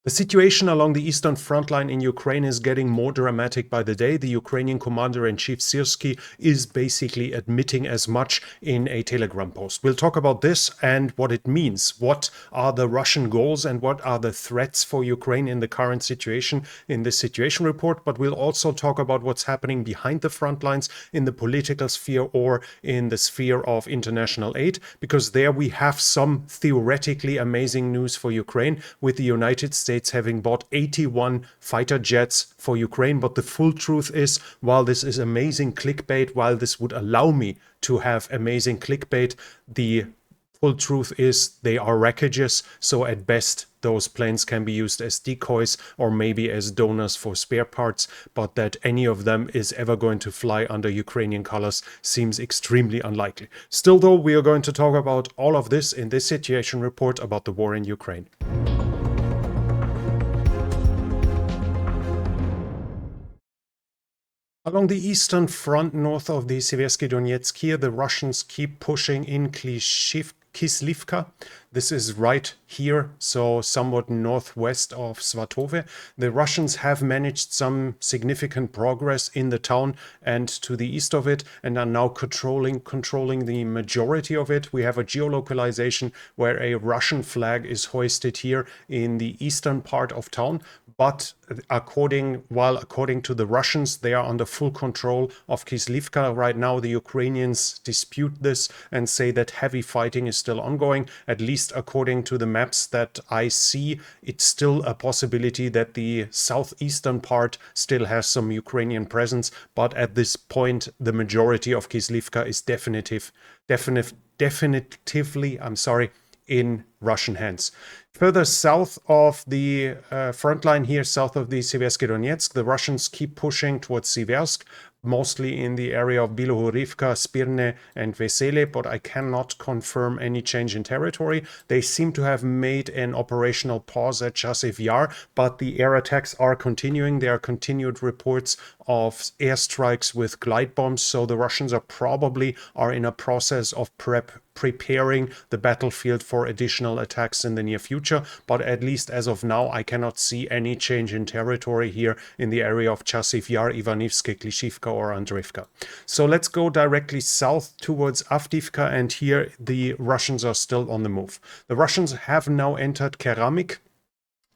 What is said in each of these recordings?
The situation along the eastern front line in Ukraine is getting more dramatic by the day. The Ukrainian commander-in-chief Syrskyi is basically admitting as much in a Telegram post. We'll talk about this and what it means. What are the Russian goals and what are the threats for Ukraine in the current situation in this situation report? But we'll also talk about what's happening behind the front lines in the political sphere or in the sphere of international aid, because there we have some theoretically amazing news for Ukraine, with the United States having bought 81 fighter jets for Ukraine. But the full truth is, while this is amazing clickbait, while this would allow me to have amazing clickbait, the full truth is they are wreckages. So at best, those planes can be used as decoys or maybe as donors for spare parts, but that any of them is ever going to fly under Ukrainian colors seems extremely unlikely. Still though, we are going to talk about all of this in this situation report about the war in Ukraine. Along the eastern front north of the Seversky Donetsk here, the Russians keep pushing in Kislivka. This is right here, so somewhat northwest of Svatove. The Russians have managed some significant progress in the town and to the east of it, and are now controlling the majority of it. We have a geolocalization where a Russian flag is hoisted here in the eastern part of town, but according to the Russians, they are under full control of Kislivka right now. The Ukrainians dispute this and say that heavy fighting is still ongoing. At least according to the maps that I see, it's still a possibility that the southeastern part still has some Ukrainian presence, but at this point, the majority of Kislivka is definitively, in Russian hands. Further south of the front line here, south of the Seversky Donetsk, the Russians keep pushing towards Siversk, mostly in the area of Bilohorivka, Spirne and Vesele, but I cannot confirm any change in territory. They seem to have made an operational pause at Chasiv Yar, but the air attacks are continuing. There are continued reports of airstrikes with glide bombs, so the Russians are in a process of preparing the battlefield for additional attacks in the near future. But at least as of now, I cannot see any change in territory here in the area of Chasiv Yar, Ivanivske, Klishivka or Andreevka. So let's go directly south towards Avdiivka, and here the Russians are still on the move. The Russians have now entered Keramik,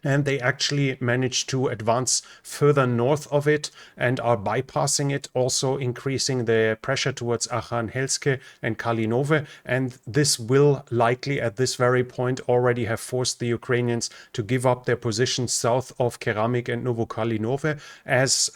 and they actually managed to advance further north of it and are bypassing it, also increasing the pressure towards Arkhangelsk and Kalinove. And this will likely at this very point already have forced the Ukrainians to give up their positions south of Keramik and Novokalinove, as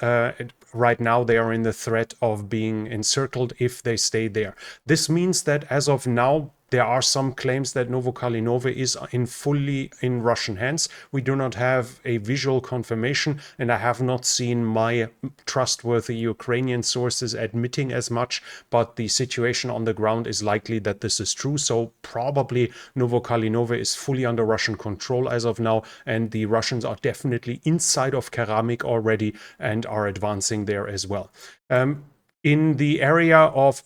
right now they are in the threat of being encircled if they stay there. This means that as of now, there are some claims that Novokalinove is fully in Russian hands. We do not have a visual confirmation, and I have not seen my trustworthy Ukrainian sources admitting as much, but the situation on the ground is likely that this is true. So probably Novokalinove is fully under Russian control as of now, and the Russians are definitely inside of Keramik already and are advancing there as well. In the area of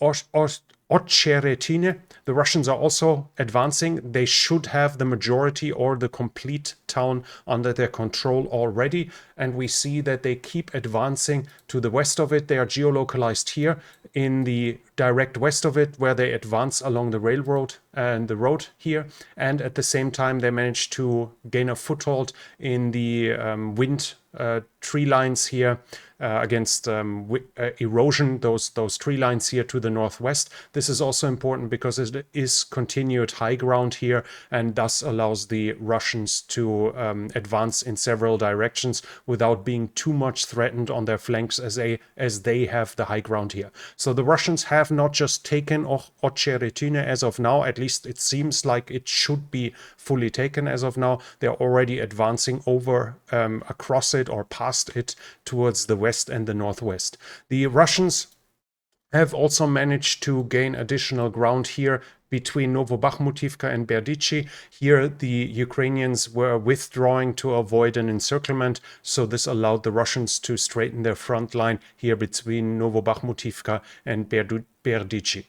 Ocheretine, the Russians are also advancing. They should have the majority or the complete town under their control already. And we see that they keep advancing to the west of it. They are geolocalized here in the direct west of it, where they advance along the railroad and the road here. And at the same time, they manage to gain a foothold in the wind tree lines here against erosion, those tree lines here to the northwest. This is also important because it is continued high ground here and thus allows the Russians to advance in several directions without being too much threatened on their flanks, as they have the high ground here. So the Russians have not just taken Ocheretine as of now, at least it seems like it should be fully taken as of now. They're already advancing over across it or past it towards the west and the northwest. The Russians have also managed to gain additional ground here between Novobakhmutivka and Berdichi. Here the Ukrainians were withdrawing to avoid an encirclement, so this allowed the Russians to straighten their front line here between Novobakhmutivka and Berdichi.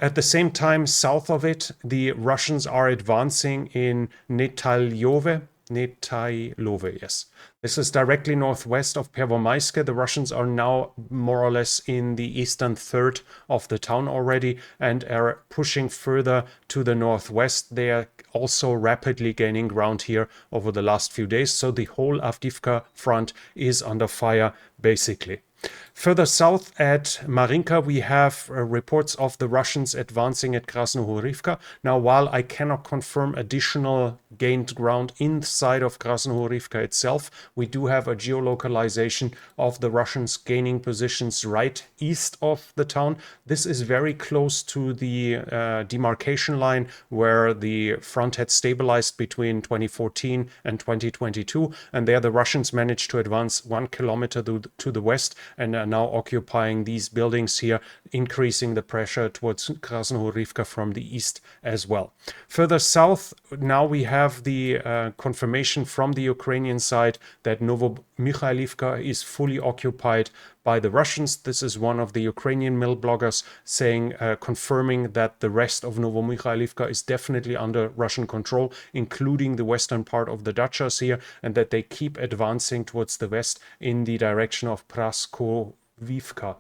At the same time, south of it, the Russians are advancing in Netalyove. Netailove, yes. This is directly northwest of Pervomaiske. The Russians are now more or less in the eastern third of the town already and are pushing further to the northwest. They are also rapidly gaining ground here over the last few days. So the whole Avdiivka front is under fire, basically. Further south at Marinka, we have reports of the Russians advancing at Krasnohorivka. Now, while I cannot confirm additional gained ground inside of Krasnohorivka itself, we do have a geolocalization of the Russians gaining positions right east of the town. This is very close to the demarcation line where the front had stabilized between 2014 and 2022. And there the Russians managed to advance 1 kilometer to the west and are now occupying these buildings here, increasing the pressure towards Krasnohorivka from the east as well. Further south, now we have the confirmation from the Ukrainian side that Novomykhailivka is fully occupied by the Russians. This is one of the Ukrainian mill bloggers saying, confirming that the rest of Novomykhailivka is definitely under Russian control, including the western part of the Dachas here, and that they keep advancing towards the west in the direction of Paraskovivka.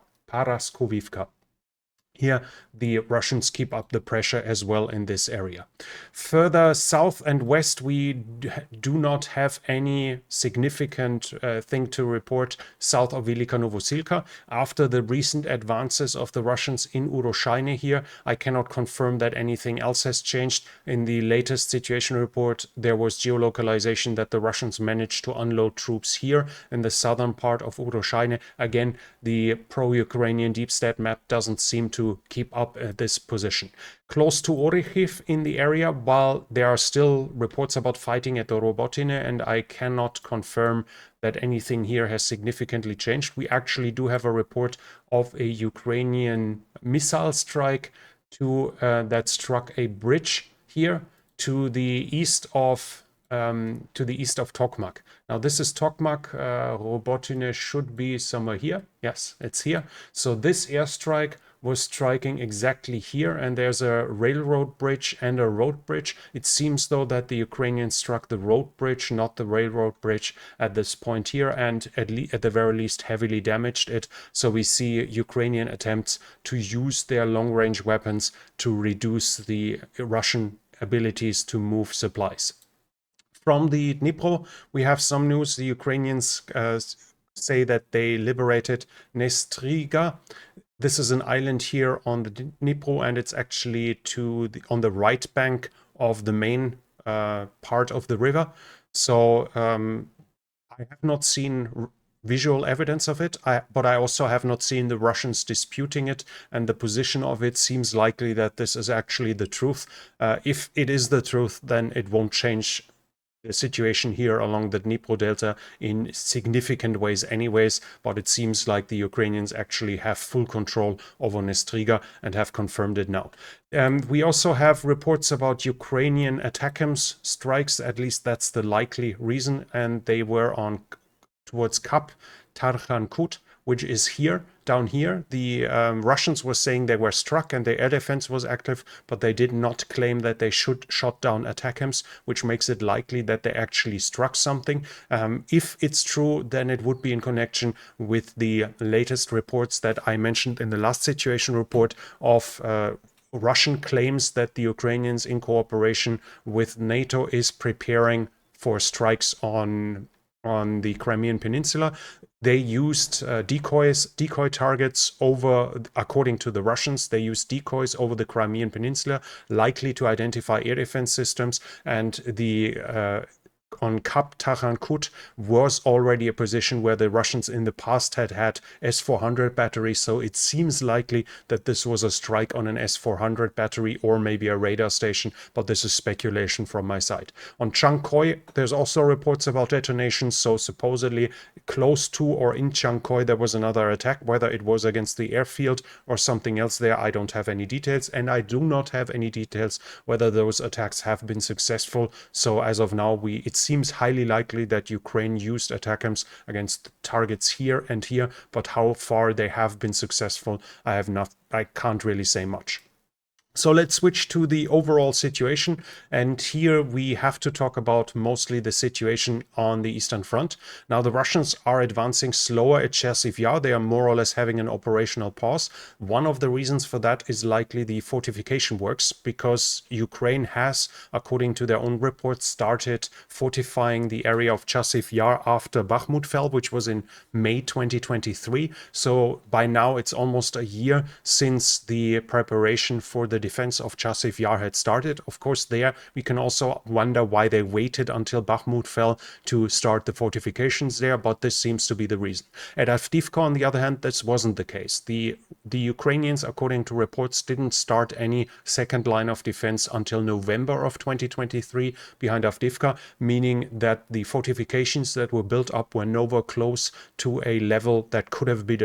Here, the Russians keep up the pressure as well in this area. Further south and west, we do not have any significant thing to report south of Velika Novosilka. After the recent advances of the Russians in Uroshaine here, I cannot confirm that anything else has changed. In the latest situation report, there was geolocalization that the Russians managed to unload troops here in the southern part of Uroshaine. Again, the pro-Ukrainian deep state map doesn't seem to keep up this position. Close to Orikhiv in the area, while there are still reports about fighting at the Robotine, and I cannot confirm that anything here has significantly changed. We actually do have a report of a Ukrainian missile strike that struck a bridge here to the east of Tokmak. Now this is Tokmak. Robotine should be somewhere here. Yes, it's here. So this airstrike was striking exactly here, and there's a railroad bridge and a road bridge. It seems though that the Ukrainians struck the road bridge, not the railroad bridge at this point here, and at the very least heavily damaged it. So we see Ukrainian attempts to use their long-range weapons to reduce the Russian abilities to move supplies. From the Dnipro, we have some news. The Ukrainians say that they liberated Nestriga. This is an island here on the Dnipro, and it's actually on the right bank of the main part of the river. So I have not seen visual evidence of it, but I also have not seen the Russians disputing it, and the position of it seems likely that this is actually the truth. If it is the truth, then it won't change the situation here along the Dnipro Delta in significant ways anyways, but it seems like the Ukrainians actually have full control over Nestriga and have confirmed it now. We also have reports about Ukrainian ATACMS strikes, at least that's the likely reason, and they were towards Kap Tarkhankut, which is here, down here. The Russians were saying they were struck and their air defense was active, but they did not claim that they shot down ATACMS, which makes it likely that they actually struck something. If it's true, then it would be in connection with the latest reports that I mentioned in the last situation report of Russian claims that the Ukrainians, in cooperation with NATO, is preparing for strikes on the Crimean Peninsula. They used decoy targets according to the Russians, they used decoys over the Crimean Peninsula, likely to identify air defense systems, and on Kap Tarkhankut was already a position where the Russians in the past had S-400 batteries, so it seems likely that this was a strike on an S-400 battery or maybe a radar station, but this is speculation from my side. On Chankoi, there's also reports about detonations, so supposedly close to or in Chankoi there was another attack. Whether it was against the airfield or something else there, I don't have any details, and I do not have any details whether those attacks have been successful. So as of now, it seems highly likely that Ukraine used ATACMS against targets here and here, but how far they have been successful, I can't really say much. So let's switch to the overall situation. And here we have to talk about mostly the situation on the Eastern Front. Now, the Russians are advancing slower at Chersiv Yar. They are more or less having an operational pause. One of the reasons for that is likely the fortification works, because Ukraine has, according to their own reports, started fortifying the area of Chersiv Yar after Bakhmut fell, which was in May 2023. So by now it's almost a year since the preparation for the defense of Chersiv Yar had started. Of course, there we can also wonder why they waited until Bakhmut fell to start the fortifications there, but this seems to be the reason. At Avdiivka, on the other hand, this wasn't the case. The Ukrainians, according to reports, didn't start any second line of defense until November of 2023 behind Avdiivka, meaning that the fortifications that were built up were nowhere close to a level that could have been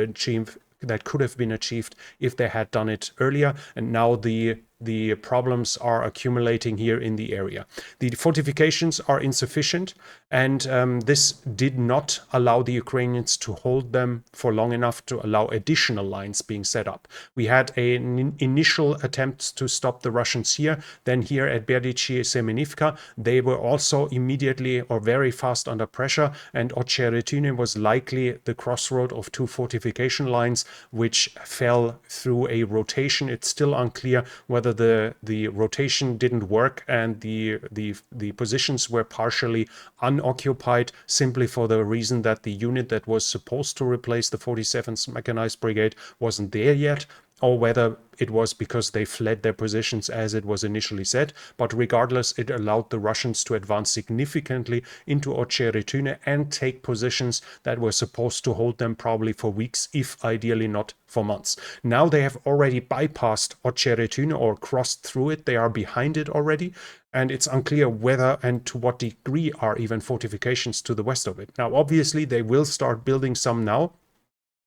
achieved if they had done it earlier. And now the problems are accumulating here in the area. The fortifications are insufficient, and this did not allow the Ukrainians to hold them for long enough to allow additional lines being set up. We had an initial attempt to stop the Russians here. Then here at Berdichi Semenivka, they were also immediately or very fast under pressure, and Ocheretune was likely the crossroad of two fortification lines, which fell through a rotation. It's still unclear whether the rotation didn't work and the positions were partially unoccupied simply for the reason that the unit that was supposed to replace the 47th Mechanized Brigade wasn't there yet, or whether it was because they fled their positions as it was initially said. But regardless, it allowed the Russians to advance significantly into Ocheretune and take positions that were supposed to hold them probably for weeks, if ideally not for months. Now they have already bypassed Ocheretune or crossed through it. They are behind it already, and it's unclear whether and to what degree are even fortifications to the west of it. Now, obviously, they will start building some now.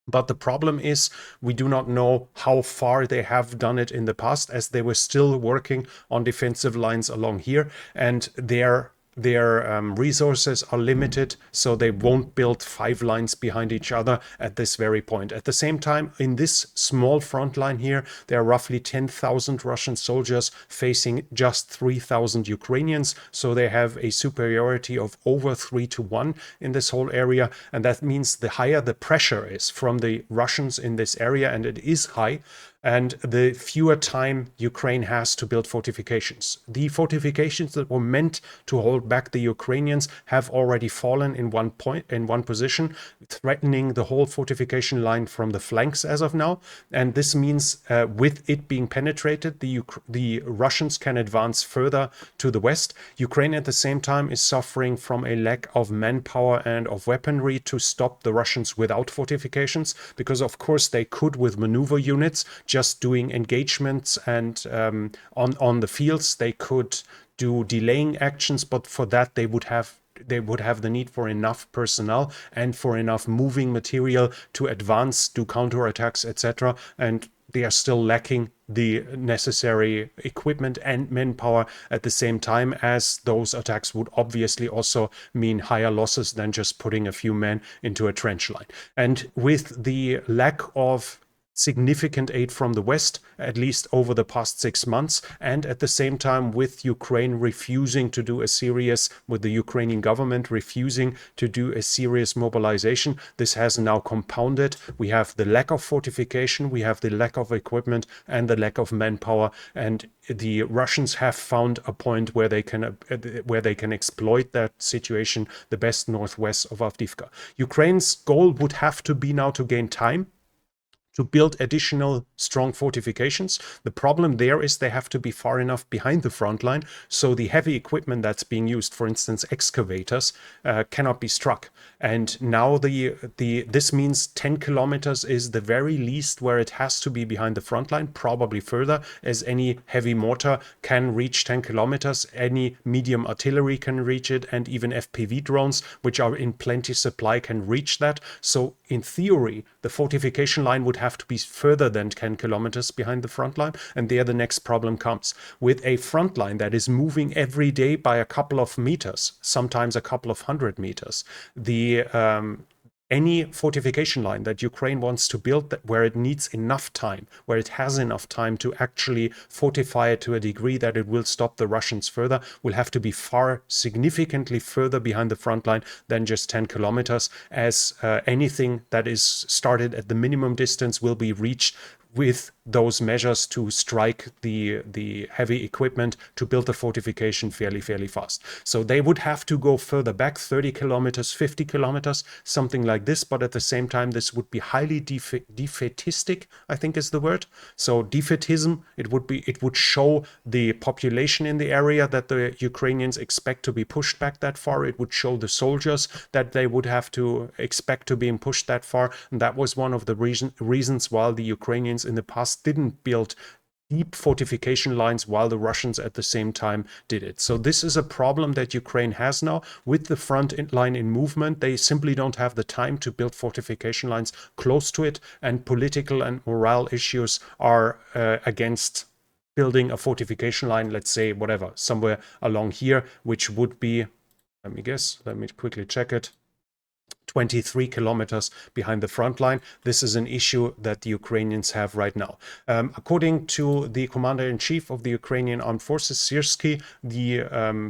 But the problem is we do not know how far they have done it in the past, as they were still working on defensive lines along here, and their resources are limited, so they won't build 5 lines behind each other at this very point. At the same time, in this small front line here, there are roughly 10,000 Russian soldiers facing just 3,000 Ukrainians, so they have a superiority of over 3-1 in this whole area, and that means the higher the pressure is from the Russians in this area, and it is high, and the fewer time Ukraine has to build fortifications. The fortifications that were meant to hold back the Ukrainians have already fallen in one position, threatening the whole fortification line from the flanks as of now. And this means with it being penetrated, the Russians can advance further to the west. Ukraine at the same time is suffering from a lack of manpower and of weaponry to stop the Russians without fortifications, because of course they could, with maneuver units, just doing engagements and on the fields, they could do delaying actions, but for that they would have the need for enough personnel and for enough moving material to advance, do counterattacks, etc. And they are still lacking the necessary equipment and manpower at the same time, as those attacks would obviously also mean higher losses than just putting a few men into a trench line. And with the lack of significant aid from the West, at least over the past 6 months, and at the same time with Ukraine refusing to do a serious, with the Ukrainian government refusing to do a serious mobilization, this has now compounded. We have the lack of fortification, we have the lack of equipment, and the lack of manpower, and the Russians have found a point where they can exploit that situation the best northwest of Avdiivka. Ukraine's goal would have to be now to gain time to build additional strong fortifications. The problem there is they have to be far enough behind the front line, so the heavy equipment that's being used, for instance excavators, cannot be struck. And now this means 10 kilometers is the very least where it has to be behind the front line, probably further, as any heavy mortar can reach 10 kilometers, any medium artillery can reach it, and even FPV drones, which are in plenty supply, can reach that. So in theory, the fortification line would have to be further than 10 kilometers behind the front line, and there the next problem comes. With a front line that is moving every day by a couple of meters, sometimes a couple of 100 meters, any fortification line that Ukraine wants to build, that where it needs enough time, where it has enough time to actually fortify it to a degree that it will stop the Russians further, will have to be significantly further behind the front line than just 10 kilometers, as anything that is started at the minimum distance will be reached with those measures to strike the heavy equipment to build the fortification fairly fast. So they would have to go further back, 30 kilometers, 50 kilometers, something like this. But at the same time, this would be highly defeatistic, I think is the word. So defeatism, it would show the population in the area that the Ukrainians expect to be pushed back that far. It would show the soldiers that they would have to expect to being pushed that far. And that was one of the reasons why the Ukrainians in the past didn't build deep fortification lines while the Russians at the same time did it. So this is a problem that Ukraine has now with the front line in movement. They simply don't have the time to build fortification lines close to it, and political and morale issues are against building a fortification line, let's say, whatever, somewhere along here, which would be, let me quickly check it, 23 kilometers behind the front line. This is an issue that the Ukrainians have right now. According to the commander-in-chief of the Ukrainian Armed Forces, Syrskyi,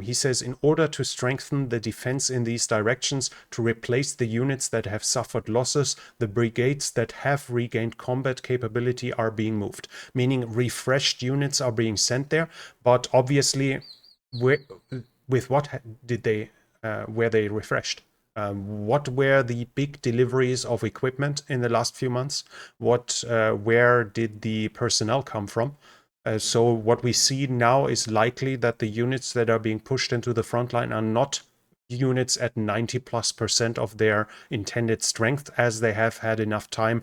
he says, in order to strengthen the defense in these directions, to replace the units that have suffered losses, the brigades that have regained combat capability are being moved, meaning refreshed units are being sent there. But obviously, with what did they, were they refreshed? What were the big deliveries of equipment in the last few months? Where did the personnel come from? So what we see now is likely that the units that are being pushed into the front line are not units at 90+% of their intended strength, as they have had enough time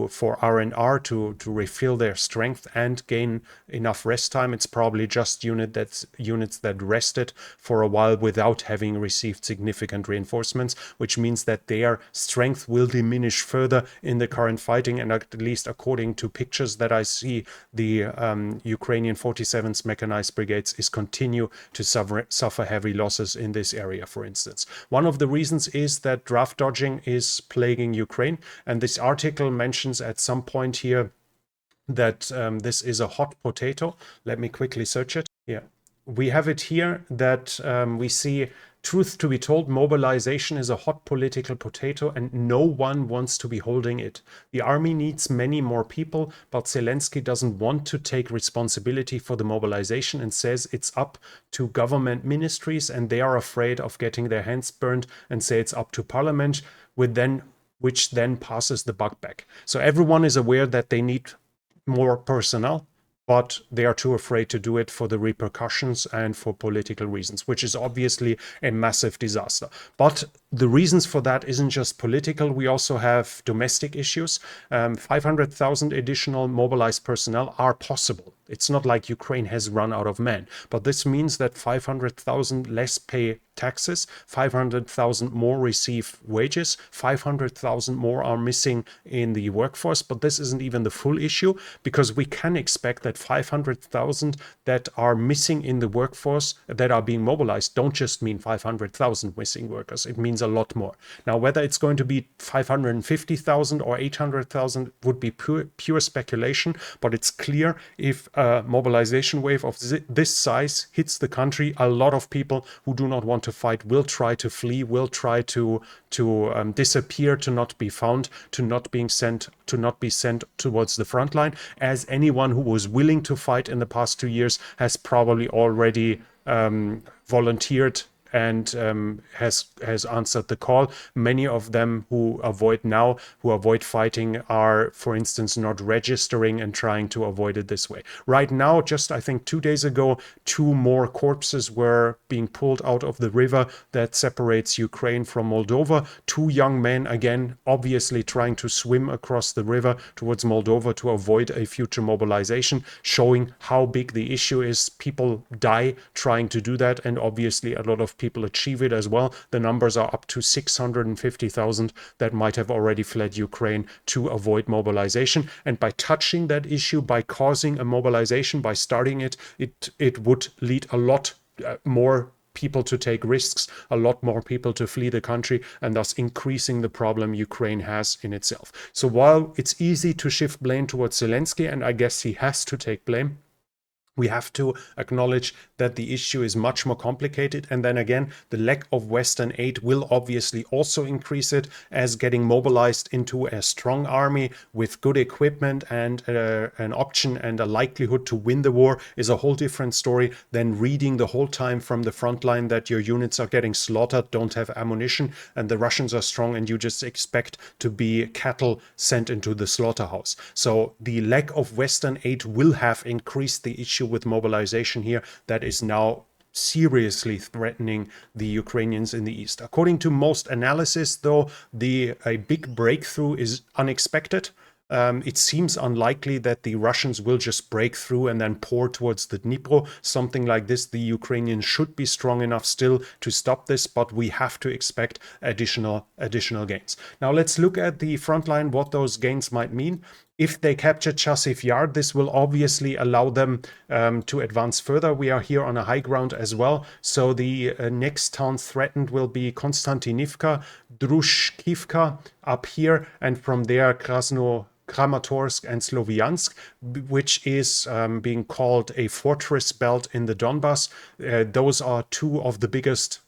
for R&R to refill their strength and gain enough rest time. It's probably just units that rested for a while without having received significant reinforcements, which means that their strength will diminish further in the current fighting. And at least according to pictures that I see, the Ukrainian 47th Mechanized Brigades is continue to suffer heavy losses in this area, for instance. One of the reasons is that draft dodging is plaguing Ukraine, and this article mentions at some point here that this is a hot potato. Let me quickly search it. Yeah, we have it here that we see, truth to be told, mobilization is a hot political potato and no one wants to be holding it. The army needs many more people, but Zelensky doesn't want to take responsibility for the mobilization and says it's up to government ministries, and they are afraid of getting their hands burned and say it's up to parliament, which then passes the buck back. So everyone is aware that they need more personnel, but they are too afraid to do it for the repercussions and for political reasons, which is obviously a massive disaster. But the reasons for that isn't just political. We also have domestic issues. 500,000 additional mobilized personnel are possible. It's not like Ukraine has run out of men, but this means that 500,000 less pay taxes, 500,000 more receive wages, 500,000 more are missing in the workforce. But this isn't even the full issue, because we can expect that 500,000 that are missing in the workforce that are being mobilized don't just mean 500,000 missing workers. It means a lot more. Now, whether it's going to be 550,000 or 800,000 would be pure speculation, but it's clear if a mobilization wave of this size hits the country, a lot of people who do not want to fight will try to flee, will try to disappear, to not be found, to not be sent towards the front line, as anyone who was willing to fight in the past 2 years has probably already volunteered and has answered the call. Many of them who avoid fighting are, for instance, not registering and trying to avoid it this way. Right now, just I think 2 days ago, 2 more corpses were being pulled out of the river that separates Ukraine from Moldova. 2 young men, again, obviously trying to swim across the river towards Moldova to avoid a future mobilization, showing how big the issue is. People die trying to do that, and obviously a lot of people achieve it as well. The numbers are up to 650,000 that might have already fled Ukraine to avoid mobilization. And by touching that issue, by causing a mobilization, by starting it would lead a lot more people to take risks, a lot more people to flee the country, and thus increasing the problem Ukraine has in itself. So while it's easy to shift blame towards Zelensky, and I guess he has to take blame, we have to acknowledge that the issue is much more complicated. And then again, the lack of Western aid will obviously also increase it, as getting mobilized into a strong army with good equipment and an option and a likelihood to win the war is a whole different story than reading the whole time from the front line that your units are getting slaughtered, don't have ammunition, and the Russians are strong, and you just expect to be cattle sent into the slaughterhouse. So the lack of Western aid will have increased the issue with mobilization here that is now seriously threatening the Ukrainians in the east. According to most analysis, though, a big breakthrough is unexpected. It seems unlikely that the Russians will just break through and then pour towards the Dnipro. Something like this, the Ukrainians should be strong enough still to stop this, but we have to expect additional gains. Now let's look at the front line, what those gains might mean. If they capture Chasiv Yar, this will obviously allow them to advance further. We are here on a high ground as well. So the next town threatened will be Konstantinivka, Drushkivka up here, and from there Kramatorsk and Sloviansk, which is being called a fortress belt in the Donbas. Those are two of the biggest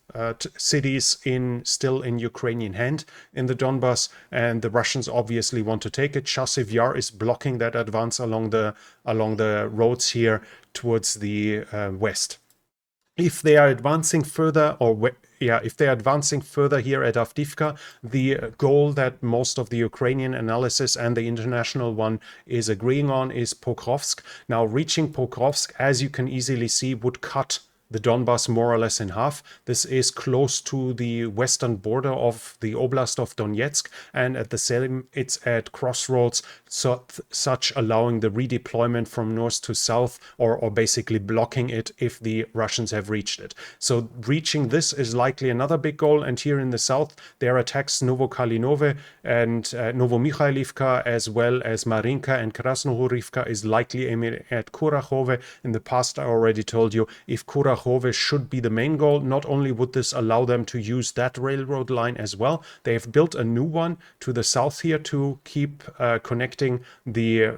cities still in Ukrainian hand in the Donbas, and the Russians obviously want to take it. Chasiv Yar is blocking that advance along the roads here towards the west. If they are advancing further, if they're advancing further here at Avdiivka, the goal that most of the Ukrainian analysis and the international one is agreeing on is Pokrovsk. Now, reaching Pokrovsk, as you can easily see, would cut the Donbas more or less in half. This is close to the western border of the Oblast of Donetsk, and at the same, it's at crossroads, such allowing the redeployment from north to south, or basically blocking it if the Russians have reached it. So reaching this is likely another big goal, and here in the south, their attacks Novokalinove and Novomikhailivka, as well as Marinka and Krasnohorivka, is likely aiming at Kurakhove. In the past, I already told you, if Kurakhove should be the main goal, not only would this allow them to use that railroad line as well, they have built a new one to the south here to keep connecting their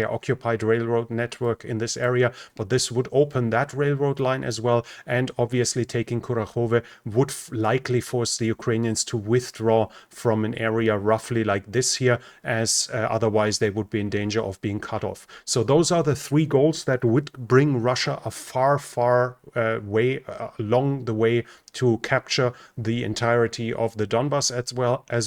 occupied railroad network in this area, but this would open that railroad line as well, and obviously taking Kurakhove would likely force the Ukrainians to withdraw from an area roughly like this here, as otherwise they would be in danger of being cut off. So those are the three goals that would bring Russia a far way along the way to capture the entirety of the Donbas as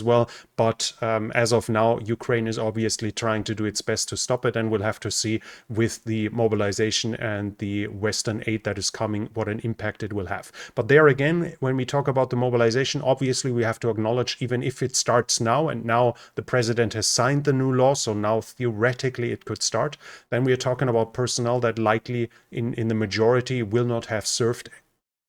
well. But as of now, Ukraine is obviously trying to do its best to stop it, and we'll have to see with the mobilization and the Western aid that is coming what an impact it will have. But there again, when we talk about the mobilization, obviously we have to acknowledge, even if it starts now, and now the president has signed the new law, so now theoretically it could start, then we are talking about personnel that likely in the majority will not have served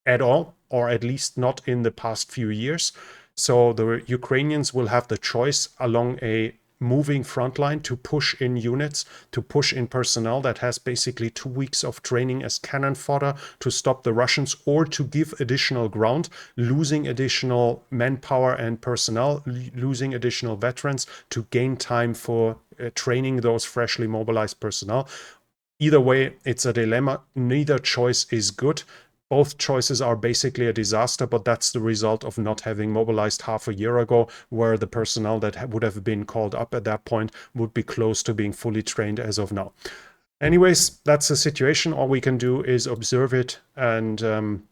at all, or at least not in the past few years. So the Ukrainians will have the choice along a moving front line to push in units, to push in personnel that has basically 2 weeks of training as cannon fodder to stop the Russians, or to give additional ground, losing additional manpower and personnel, losing additional veterans to gain time for training those freshly mobilized personnel. Either way, it's a dilemma. Neither choice is good. Both choices are basically a disaster, but that's the result of not having mobilized half a year ago, where the personnel that would have been called up at that point would be close to being fully trained as of now. Anyways, that's the situation. All we can do is observe it, and then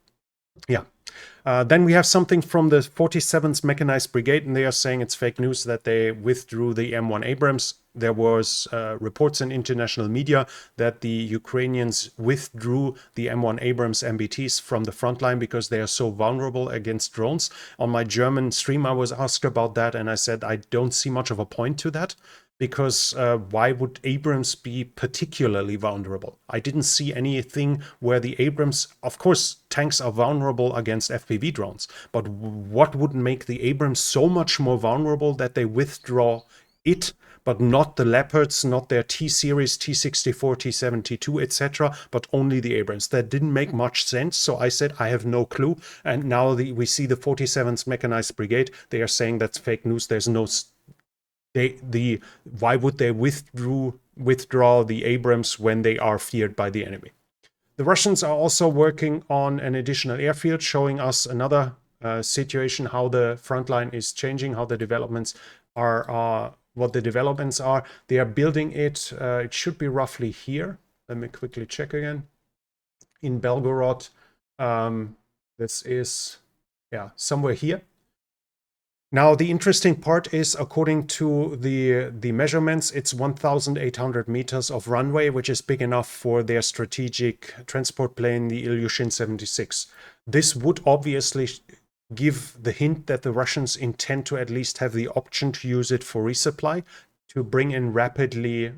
we have something from the 47th Mechanized Brigade, and they are saying it's fake news that they withdrew the M1 Abrams. There was reports in international media that the Ukrainians withdrew the M1 Abrams MBTs from the front line because they are so vulnerable against drones. On my German stream, I was asked about that, and I said I don't see much of a point to that. Because why would Abrams be particularly vulnerable? I didn't see anything where the Abrams, of course, tanks are vulnerable against FPV drones, but what would make the Abrams so much more vulnerable that they withdraw it, but not the Leopards, not their T-Series, T-64, T-72, etc., but only the Abrams. That didn't make much sense, so I said I have no clue. And now we see the 47th Mechanized Brigade. They are saying that's fake news. There's no... why would they withdraw the Abrams when they are feared by the enemy? The Russians are also working on an additional airfield, showing us another situation, how the front line is changing, how the developments are, what the developments are. They are building it. It should be roughly here. Let me quickly check again. In Belgorod. This is, yeah, somewhere here. Now, the interesting part is, according to the measurements, it's 1,800 meters of runway, which is big enough for their strategic transport plane, the Ilyushin 76. This would obviously give the hint that the Russians intend to at least have the option to use it for resupply, to bring in rapidly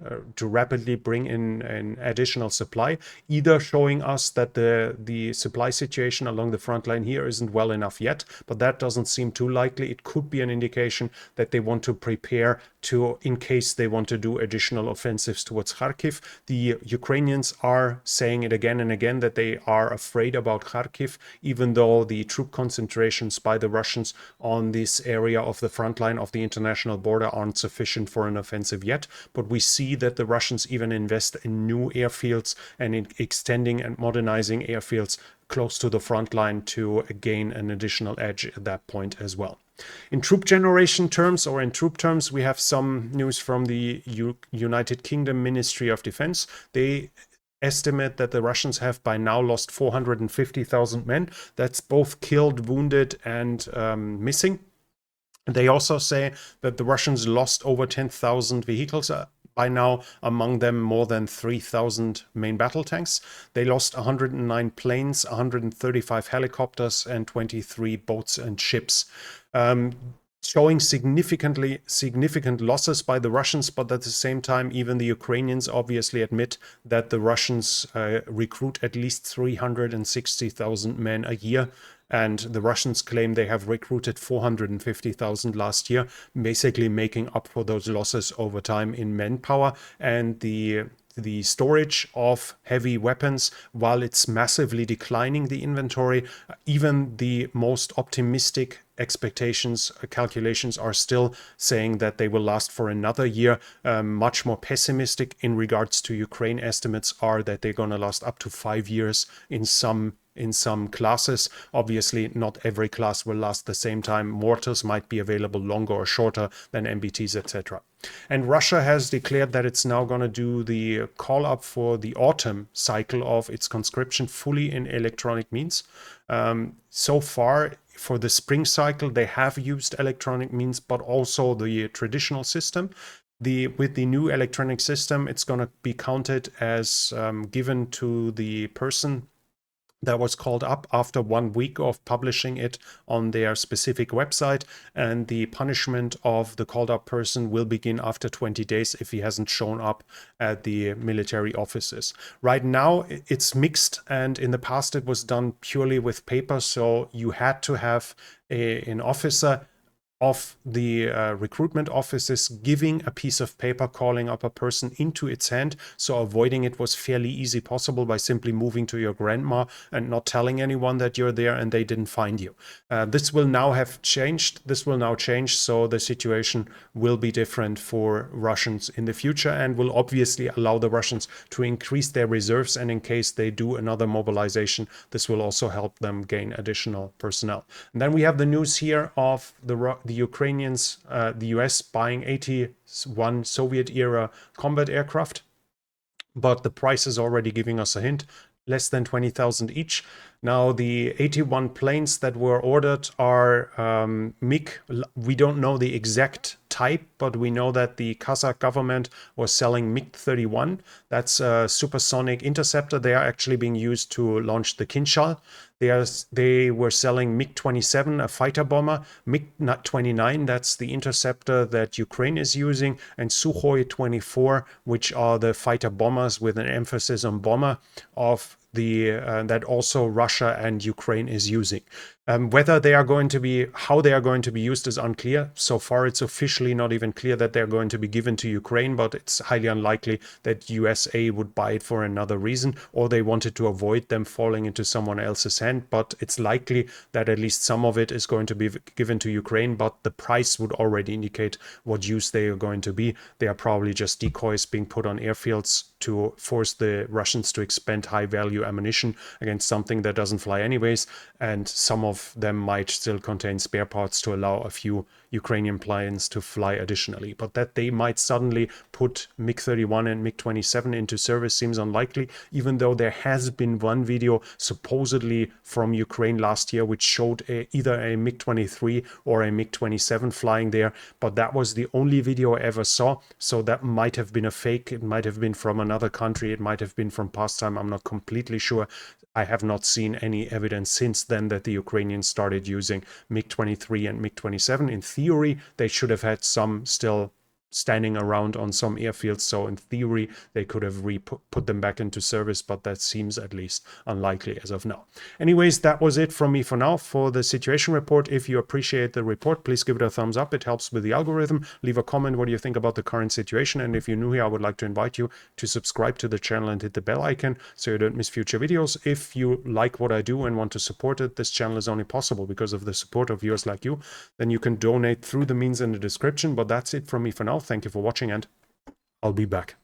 bring in an additional supply, either showing us that the supply situation along the front line here isn't well enough yet, but that doesn't seem too likely. It could be an indication that they want to prepare to, in case they want to do additional offensives towards Kharkiv. The Ukrainians are saying it again and again that they are afraid about Kharkiv, even though the troop concentrations by the Russians on this area of the front line of the international border aren't sufficient for an offensive yet. But we see that the Russians even invest in new airfields and in extending and modernizing airfields close to the front line to gain an additional edge at that point as well. In troop generation terms, or in troop terms, we have some news from the United Kingdom Ministry of Defense. They estimate that the Russians have by now lost 450,000 men. That's both killed, wounded, and missing. They also say that the Russians lost over 10,000 vehicles by now, among them more than 3,000 main battle tanks. They lost 109 planes, 135 helicopters, and 23 boats and ships. Showing significant losses by the Russians, but at the same time, even the Ukrainians obviously admit that the Russians recruit at least 360,000 men a year. And the Russians claim they have recruited 450,000 last year, basically making up for those losses over time in manpower. And the storage of heavy weapons, while it's massively declining the inventory, even the most optimistic calculations are still saying that they will last for another year. Much more pessimistic in regards to Ukraine estimates are that they're going to last up to 5 years in some classes. Obviously, not every class will last the same time. Mortars might be available longer or shorter than MBTs, etc. And Russia has declared that it's now going to do the call up for the autumn cycle of its conscription fully in electronic means. So far, for the spring cycle, they have used electronic means, but also the traditional system. With the new electronic system, it's going to be counted as given to the person that was called up after 1 week of publishing it on their specific website, and the punishment of the called up person will begin after 20 days if he hasn't shown up at the military offices. Right now it's mixed, and in the past it was done purely with paper, so you had to have an officer of the recruitment offices giving a piece of paper calling up a person into its hand. So avoiding it was fairly easy possible by simply moving to your grandma and not telling anyone that you're there and they didn't find you. This will now have changed. This will now change. So the situation will be different for Russians in the future and will obviously allow the Russians to increase their reserves. And in case they do another mobilization, this will also help them gain additional personnel. And then we have the news here of the Ukrainians, the US buying 81 Soviet-era combat aircraft, but the price is already giving us a hint, less than 20,000 each. Now, the 81 planes that were ordered are MiG. We don't know the exact type, but we know that the Kazakh government was selling MiG-31. That's a supersonic interceptor. They are actually being used to launch the Kinzhal. They were selling MiG-27, a fighter bomber, MiG-29, that's the interceptor that Ukraine is using, and Sukhoi 24, which are the fighter bombers with an emphasis on bomber of the that also Russia and Ukraine is using. Whether they are going to be, how they are going to be used is unclear. So far, it's officially not even clear that they're going to be given to Ukraine, but it's highly unlikely that USA would buy it for another reason, or they wanted to avoid them falling into someone else's hand. But it's likely that at least some of it is going to be given to Ukraine, but the price would already indicate what use they are going to be. They are probably just decoys being put on airfields to force the Russians to expend high value ammunition against something that doesn't fly anyways, and some of them might still contain spare parts to allow a few Ukrainian planes to fly additionally. But that they might suddenly put MiG-31 and MiG-27 into service seems unlikely, even though there has been one video supposedly from Ukraine last year which showed either a MiG-23 or a MiG-27 flying there, but that was the only video I ever saw, so that might have been a fake. It might have been from another country, it might have been from past time, I'm not completely sure. I have not seen any evidence since then that the Ukrainians started using MiG-23 and MiG-27. In theory, they should have had some still standing around on some airfields, so in theory they could have put them back into service, but that seems at least unlikely as of now. Anyways, that was it from me for now for the situation report. If you appreciate the report, please give it a thumbs up. It helps with the algorithm. Leave a comment what do you think about the current situation, and if you're new here, I would like to invite you to subscribe to the channel and hit the bell icon so you don't miss future videos. If you like what I do and want to support it, this channel is only possible because of the support of viewers like you, then you can donate through the means in the description. But that's it from me for now. Thank you for watching, and I'll be back.